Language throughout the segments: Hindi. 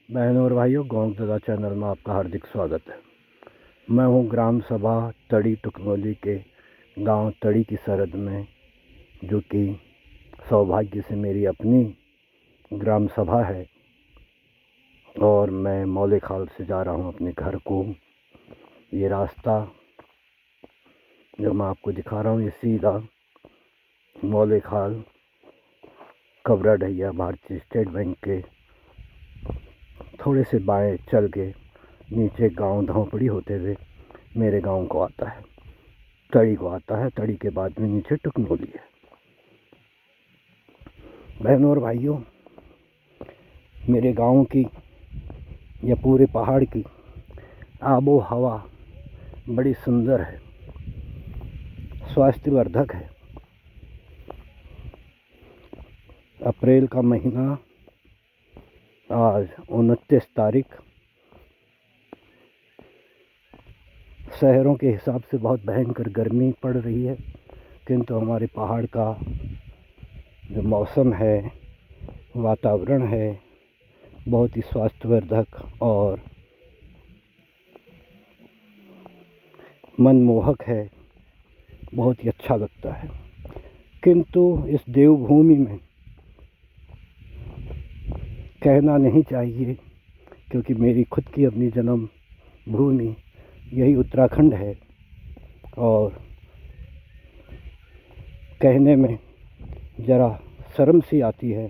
बहनों और भाइयों, गाँव दादा चैनल में आपका हार्दिक स्वागत है। मैं हूं ग्राम सभा तड़ी टुकनौली के गांव तड़ी की सरहद में, जो कि सौभाग्य से मेरी अपनी ग्राम सभा है। और मैं मौले खाल से जा रहा हूं अपने घर को। ये रास्ता जो मैं आपको दिखा रहा हूं, ये सीधा मौले खाल कबरा ढैया भारतीय स्टेट बैंक के थोड़े से बाएं चल के नीचे गांव धौपड़ी होते हुए मेरे गांव को आता है, तड़ी को आता है। तड़ी के बाद में नीचे टुकनौली है। बहनों और भाइयों, मेरे गांव की या पूरे पहाड़ की आबो हवा बड़ी सुंदर है, स्वास्थ्यवर्धक है। अप्रैल का महीना, आज 29 तारीख। शहरों के हिसाब से बहुत भयंकर गर्मी पड़ रही है, किंतु हमारे पहाड़ का जो मौसम है, वातावरण है, बहुत ही स्वास्थ्यवर्धक और मनमोहक है। बहुत ही अच्छा लगता है। किंतु इस देवभूमि में कहना नहीं चाहिए, क्योंकि मेरी खुद की अपनी जन्म भूमि यही उत्तराखंड है। और कहने में ज़रा शर्म सी आती है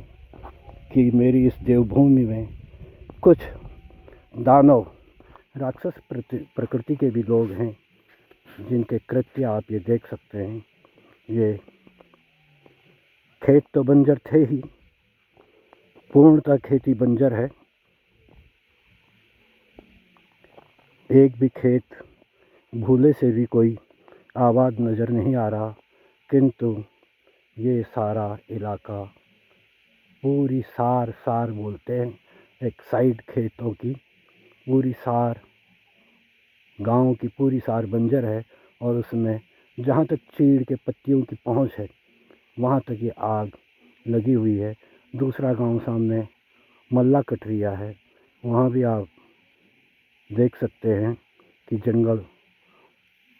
कि मेरी इस देवभूमि में कुछ दानव, राक्षस प्रकृति के भी लोग हैं, जिनके कृत्य आप ये देख सकते हैं। ये खेत तो बंजर थे ही, पूर्णतः खेती बंजर है। एक भी खेत भूले से भी कोई आबाद नज़र नहीं आ रहा, किंतु ये सारा इलाका पूरी सार बोलते हैं, एक साइड खेतों की पूरी सार, गांव की पूरी सार बंजर है। और उसमें जहाँ तक चीड़ के पत्तियों की पहुँच है, वहाँ तक ये आग लगी हुई है। दूसरा गांव सामने मल्ला कटरिया है, वहाँ भी आप देख सकते हैं कि जंगल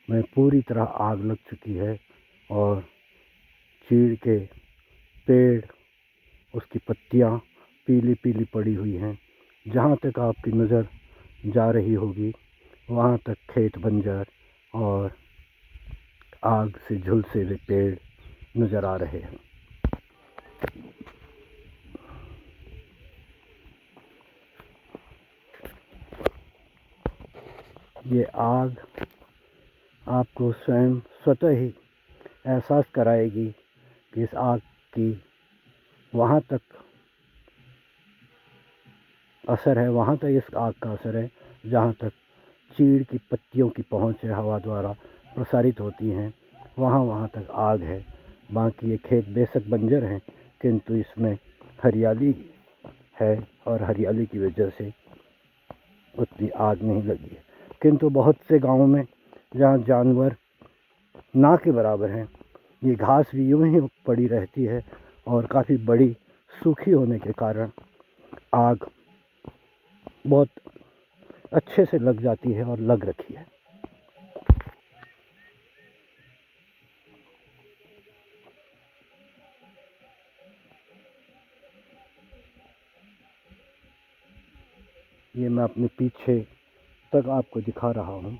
में पूरी तरह आग लग चुकी है और चीड़ के पेड़, उसकी पत्तियाँ पीली पीली पड़ी हुई हैं। जहाँ तक आपकी नज़र जा रही होगी, वहाँ तक खेत बंजर और आग से झुलसे हुए पेड़ नज़र आ रहे हैं। ये आग आपको स्वतः ही एहसास कराएगी कि इस आग की वहाँ तक असर है, वहाँ तक इस आग का असर है जहाँ तक चीड़ की पत्तियों की पहुँच है, हवा द्वारा प्रसारित होती हैं, वहाँ तक आग है। बाकी ये खेत बेशक बंजर हैं, किंतु इसमें हरियाली है और हरियाली की वजह से उतनी आग नहीं लगी है। किंतु बहुत से गांवों में जहाँ जानवर ना के बराबर हैं, ये घास भी यूं ही पड़ी रहती है और काफ़ी बड़ी सूखी होने के कारण आग बहुत अच्छे से लग जाती है और लग रखी है। ये मैं अपने पीछे तक आपको दिखा रहा हूँ।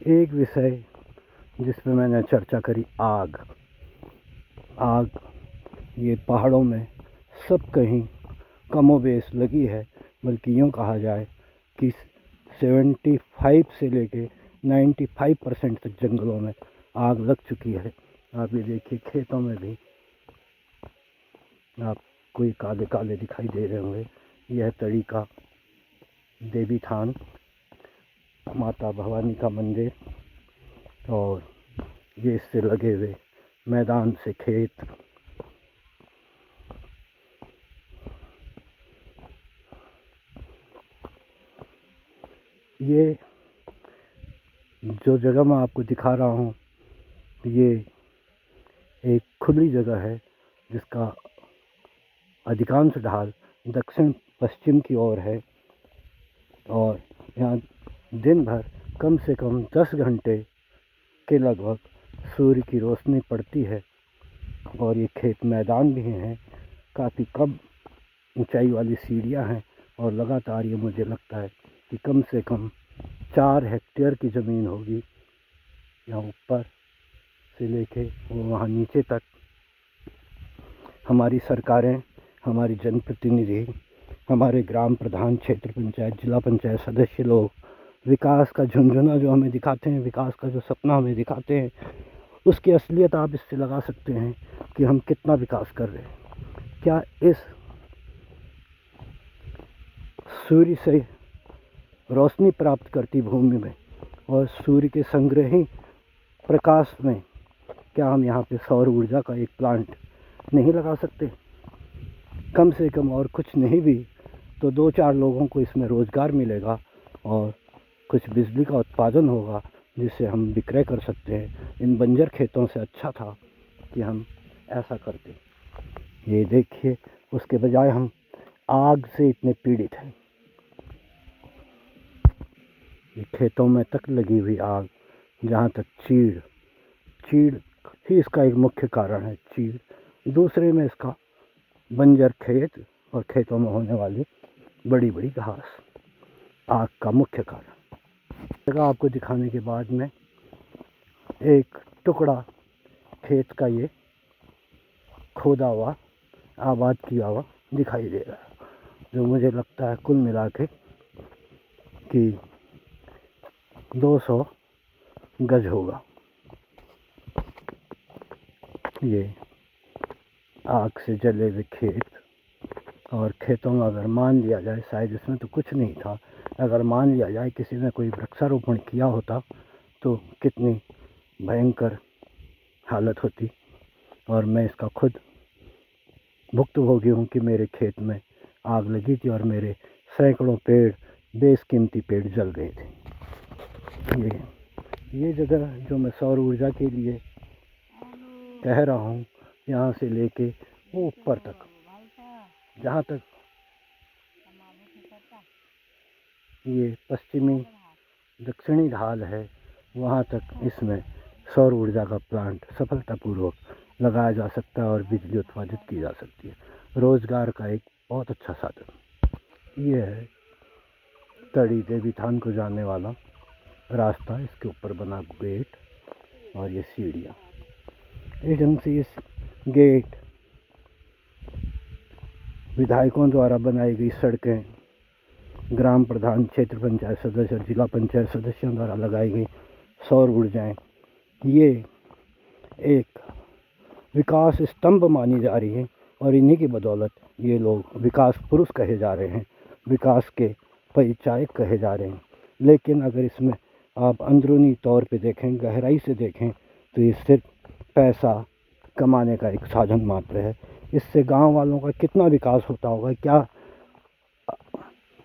एक विषय जिस पर मैंने चर्चा करी, आग। ये पहाड़ों में सब कहीं कमोबेश लगी है, बल्कि यूँ कहा जाए कि 75 से लेके 95% तक जंगलों में आग लग चुकी है। आप ये देखिए, खेतों में भी आपको काले काले दिखाई दे रहे होंगे। यह तड़ी का देवी थान, माता भवानी का मंदिर, और ये इससे लगे हुए मैदान से खेत। ये जो जगह मैं आपको दिखा रहा हूँ, ये एक खुली जगह है, जिसका अधिकांश ढाल दक्षिण पश्चिम की ओर है और यहाँ दिन भर कम से कम 10 घंटे के लगभग सूर्य की रोशनी पड़ती है। और ये खेत मैदान भी हैं, काफ़ी कम ऊंचाई वाली सीढ़ियाँ हैं और लगातार ये मुझे लगता है कि कम से कम 4 हेक्टेयर की ज़मीन होगी, यहाँ ऊपर से लेके वहाँ नीचे तक। हमारी सरकारें, हमारी जनप्रतिनिधि, हमारे ग्राम प्रधान, क्षेत्र पंचायत, जिला पंचायत सदस्य लोग विकास का झुनझुना जो हमें दिखाते हैं, विकास का जो सपना हमें दिखाते हैं, उसकी असलियत आप इससे लगा सकते हैं कि हम कितना विकास कर रहे हैं। क्या इस सूर्य से रोशनी प्राप्त करती भूमि में और सूर्य के संग्रही प्रकाश में क्या हम यहाँ पे सौर ऊर्जा का एक प्लांट नहीं लगा सकते? कम से कम और कुछ नहीं भी तो 2-4 लोगों को इसमें रोज़गार मिलेगा और कुछ बिजली का उत्पादन होगा जिससे हम विक्रय कर सकते हैं। इन बंजर खेतों से अच्छा था कि हम ऐसा करते। ये देखिए, उसके बजाय हम आग से इतने पीड़ित हैं। ये खेतों में तक लगी हुई आग, जहाँ तक चीड़ ही इसका एक मुख्य कारण है। चीड़, दूसरे में इसका बंजर खेत और खेतों में होने वाली बड़ी बड़ी घास, आग का मुख्य कारण। जगह आपको दिखाने के बाद में एक टुकड़ा खेत का ये खोदा हुआ, आबाद किया हुआ दिखाई दे रहा है, जो मुझे लगता है कुल मिला के कि 200 गज होगा। ये आग से जले हुए खेत, और खेतों में अगर मान लिया जाए, शायद इसमें तो कुछ नहीं था, अगर मान लिया जाए किसी ने कोई वृक्षारोपण किया होता तो कितनी भयंकर हालत होती। और मैं इसका खुद भुक्तभोगी हूँ कि मेरे खेत में आग लगी थी और मेरे सैकड़ों पेड़, बेशकीमती पेड़ जल गए थे। ये जगह जो मैं सौर ऊर्जा के लिए कह रहा हूँ, यहाँ से लेके वो ऊपर तक, जहाँ तक ये पश्चिमी दक्षिणी ढाल है, वहाँ तक इसमें सौर ऊर्जा का प्लांट सफलतापूर्वक लगाया जा सकता है और बिजली उत्पादित की जा सकती है। रोज़गार का एक बहुत अच्छा साधन ये है। तड़ी देवी थान को जाने वाला रास्ता, इसके ऊपर बना गेट और ये सीढ़ियाँ। एकदम से इस गेट, विधायकों द्वारा बनाई गई सड़कें, ग्राम प्रधान, क्षेत्र पंचायत सदस्य और जिला पंचायत सदस्यों द्वारा लगाई गई सौर ऊर्जाएँ, ये एक विकास स्तंभ मानी जा रही है। और इन्हीं की बदौलत ये लोग विकास पुरुष कहे जा रहे हैं, विकास के परिचायक कहे जा रहे हैं। लेकिन अगर इसमें आप अंदरूनी तौर पे देखें, गहराई से देखें, तो ये सिर्फ पैसा कमाने का एक साधन मात्र है। इससे गांव वालों का कितना विकास होता होगा, क्या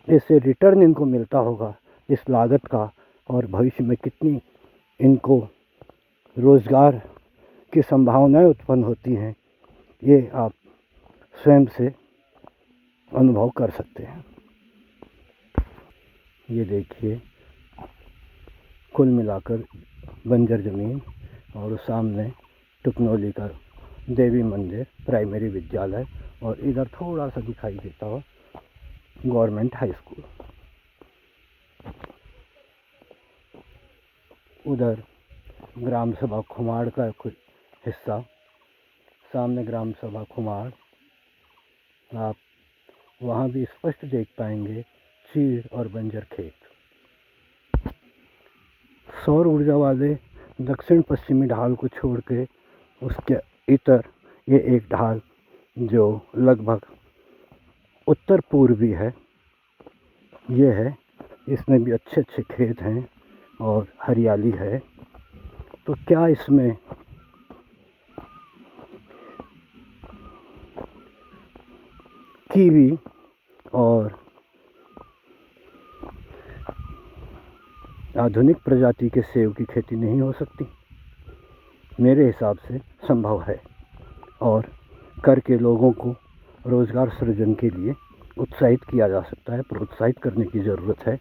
इससे रिटर्न इनको मिलता होगा इस लागत का, और भविष्य में कितनी इनको रोज़गार की संभावनाएं उत्पन्न होती हैं, ये आप स्वयं से अनुभव कर सकते हैं। ये देखिए, कुल मिलाकर बंजर ज़मीन और सामने टुकनौली का देवी मंदिर, प्राइमरी विद्यालय, और इधर थोड़ा सा दिखाई देता हो गवर्नमेंट हाई स्कूल। उधर ग्राम सभा खुमाड़ का कुछ हिस्सा, सामने ग्राम सभा खुमाड़, आप वहाँ भी स्पष्ट देख पाएंगे चीड़ और बंजर खेत। सौर ऊर्जा वाले दक्षिण पश्चिमी ढाल को छोड़ के उसके इतर ये एक ढाल जो लगभग उत्तर पूर्वी है, ये है। इसमें भी अच्छे अच्छे खेत हैं और हरियाली है। तो क्या इसमें कीवी और आधुनिक प्रजाति के सेब की खेती नहीं हो सकती? मेरे हिसाब से संभव है, और करके लोगों को रोज़गार सृजन के लिए उत्साहित किया जा सकता है, प्रोत्साहित करने की ज़रूरत है।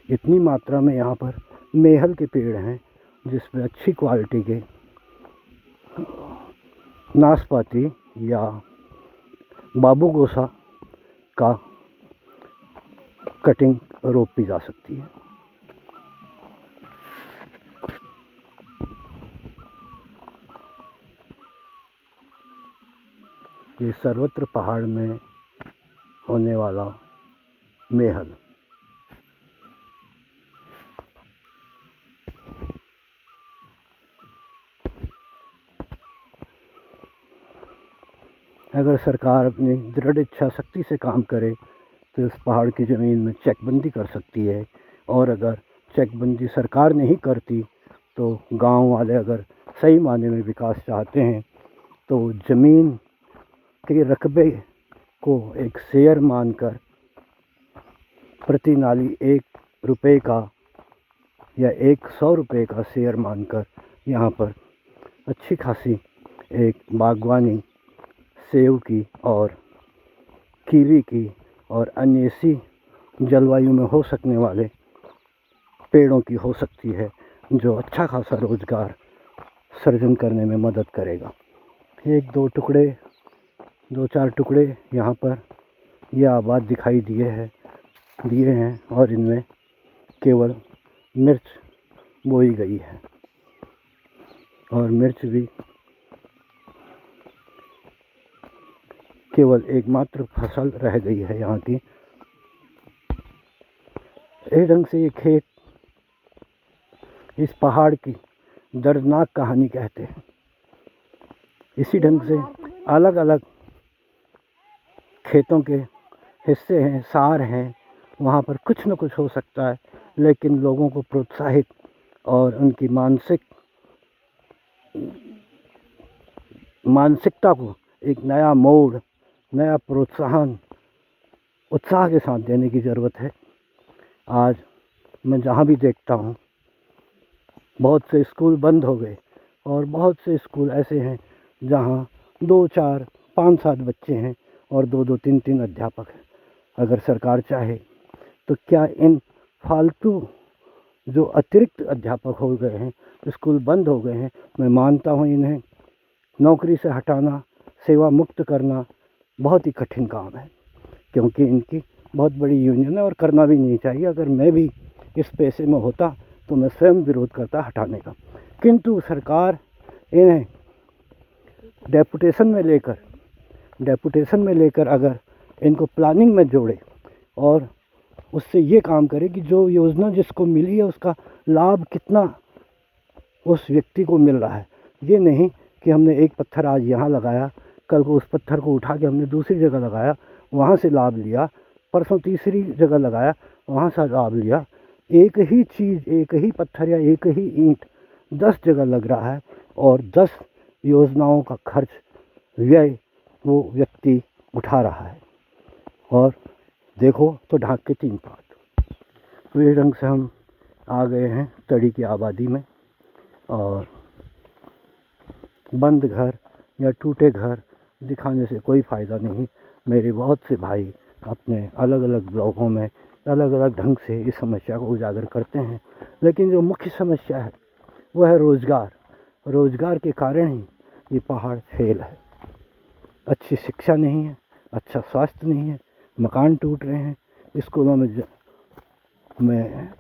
इतनी मात्रा में यहाँ पर मेहल के पेड़ हैं जिसमें अच्छी क्वालिटी के नाशपाती या बाबू गोसा का कटिंग रोपी जा सकती है। ये सर्वत्र पहाड़ में होने वाला मेहल। अगर सरकार अपनी दृढ़ इच्छा शक्ति से काम करे तो इस पहाड़ की ज़मीन में चेकबंदी कर सकती है। और अगर चेकबंदी सरकार नहीं करती तो गांव वाले अगर सही मायने में विकास चाहते हैं तो ज़मीन के रकबे को एक शेयर मानकर प्रति नाली 1 रुपये का या 100 रुपये का शेयर मानकर यहाँ पर अच्छी खासी एक बागवानी सेब की और कीवी की और अन्य ऐसी जलवायु में हो सकने वाले पेड़ों की हो सकती है जो अच्छा खासा रोज़गार सृजन करने में मदद करेगा। 2-4 टुकड़े यहाँ पर ये आबाद दिखाई दिए हैं और इनमें केवल मिर्च बोई गई है और मिर्च भी केवल एकमात्र फसल रह गई है यहाँ की। इस ढंग से ये खेत इस पहाड़ की दर्दनाक कहानी कहते हैं। इसी ढंग से अलग अलग खेतों के हिस्से हैं, सार हैं, वहाँ पर कुछ न कुछ हो सकता है, लेकिन लोगों को प्रोत्साहित और उनकी मानसिकता को एक नया मोड़, नया प्रोत्साहन उत्साह के साथ देने की ज़रूरत है। आज मैं जहाँ भी देखता हूँ बहुत से स्कूल बंद हो गए और बहुत से स्कूल ऐसे हैं जहाँ 2, 4, 5, 7 बच्चे हैं और 2, 3, 3 अध्यापक हैं। अगर सरकार चाहे तो क्या इन फालतू जो अतिरिक्त अध्यापक हो गए हैं, स्कूल बंद हो गए हैं, मैं मानता हूँ इन्हें नौकरी से हटाना, सेवा मुक्त करना बहुत ही कठिन काम है, क्योंकि इनकी बहुत बड़ी यूनियन है और करना भी नहीं चाहिए। अगर मैं भी इस पेशे में होता तो मैं स्वयं विरोध करता हटाने का, किंतु सरकार इन्हें डेपुटेशन में लेकर अगर इनको प्लानिंग में जोड़े और उससे ये काम करे कि जो योजना जिसको मिली है उसका लाभ कितना उस व्यक्ति को मिल रहा है। ये नहीं कि हमने एक पत्थर आज यहाँ लगाया, कल को उस पत्थर को उठा के हमने दूसरी जगह लगाया, वहाँ से लाभ लिया, परसों तीसरी जगह लगाया, वहाँ से लाभ लिया। एक ही चीज़, एक ही पत्थर या एक ही ईंट 10 जगह लग रहा है और 10 योजनाओं का खर्च व्यय वो व्यक्ति उठा रहा है। और देखो तो ढाक के 3 पात। तो इस ढंग से हम आ गए हैं तड़ी की आबादी में और बंद घर या टूटे घर दिखाने से कोई फ़ायदा नहीं। मेरे बहुत से भाई अपने अलग अलग ब्लॉगों में अलग अलग ढंग से इस समस्या को उजागर करते हैं, लेकिन जो मुख्य समस्या है वह है रोज़गार के कारण ही ये पहाड़ फेल है। अच्छी शिक्षा नहीं है, अच्छा स्वास्थ्य नहीं है, मकान टूट रहे हैं, स्कूलों में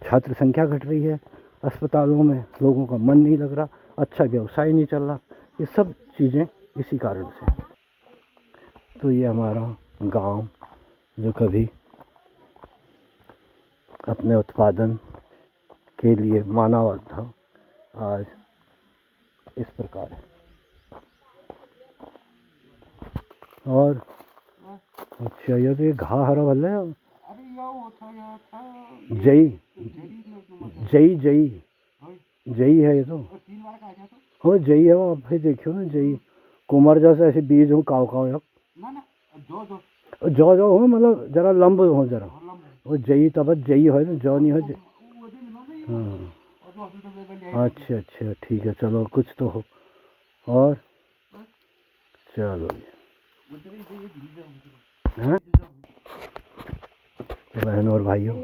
छात्र संख्या घट रही है, अस्पतालों में लोगों का मन नहीं लग रहा, अच्छा व्यवसाय नहीं चल रहा। ये सब चीज़ें इसी कारण से। तो ये हमारा गांव जो कभी अपने उत्पादन के लिए माना हुआ था, आज इस प्रकार है। और अच्छा, ये तो घा हरा वाला है। जई है ये तो। हो जई है, वो फिर देखियो ना, जई कुमार जैसे ऐसे बीज हो काव यार जो हो, मतलब जरा लंब हो, जरा वो जई तब जई हो ना, जो नहीं हो। हाँ अच्छा ठीक है, चलो कुछ तो हो। और चलो हैं? बहनों और भाइयों,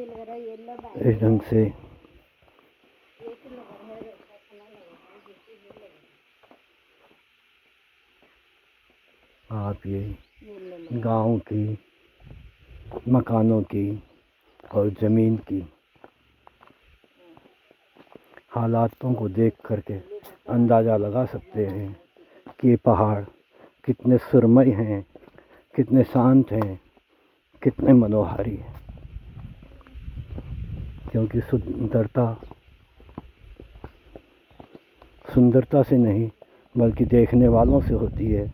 इस ढंग से आप ये गांव की, मकानों की और ज़मीन की हालातों को देख करके अंदाज़ा लगा सकते हैं कि ये पहाड़ कितने सुरमई हैं, कितने शांत हैं, कितने मनोहारी हैं। क्योंकि सुंदरता से नहीं बल्कि देखने वालों से होती है।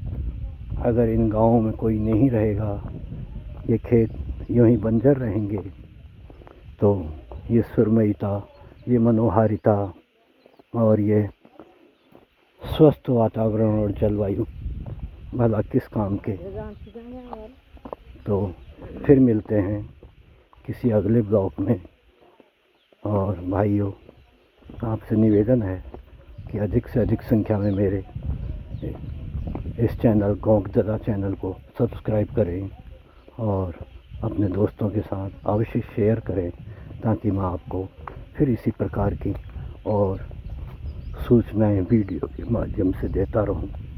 अगर इन गाँवों में कोई नहीं रहेगा, ये खेत यूं ही बंजर रहेंगे, तो ये सुरमयीता, ये मनोहारिता और ये स्वस्थ वातावरण और जलवायु भला किस काम के। तो फिर मिलते हैं किसी अगले ब्लॉग में। और भाइयों, आपसे निवेदन है कि अधिक से अधिक संख्या में मेरे इस चैनल गोंकददा चैनल को सब्सक्राइब करें और अपने दोस्तों के साथ अवश्य शेयर करें, ताकि मैं आपको फिर इसी प्रकार की और सूचनाएं वीडियो के माध्यम से देता रहूं।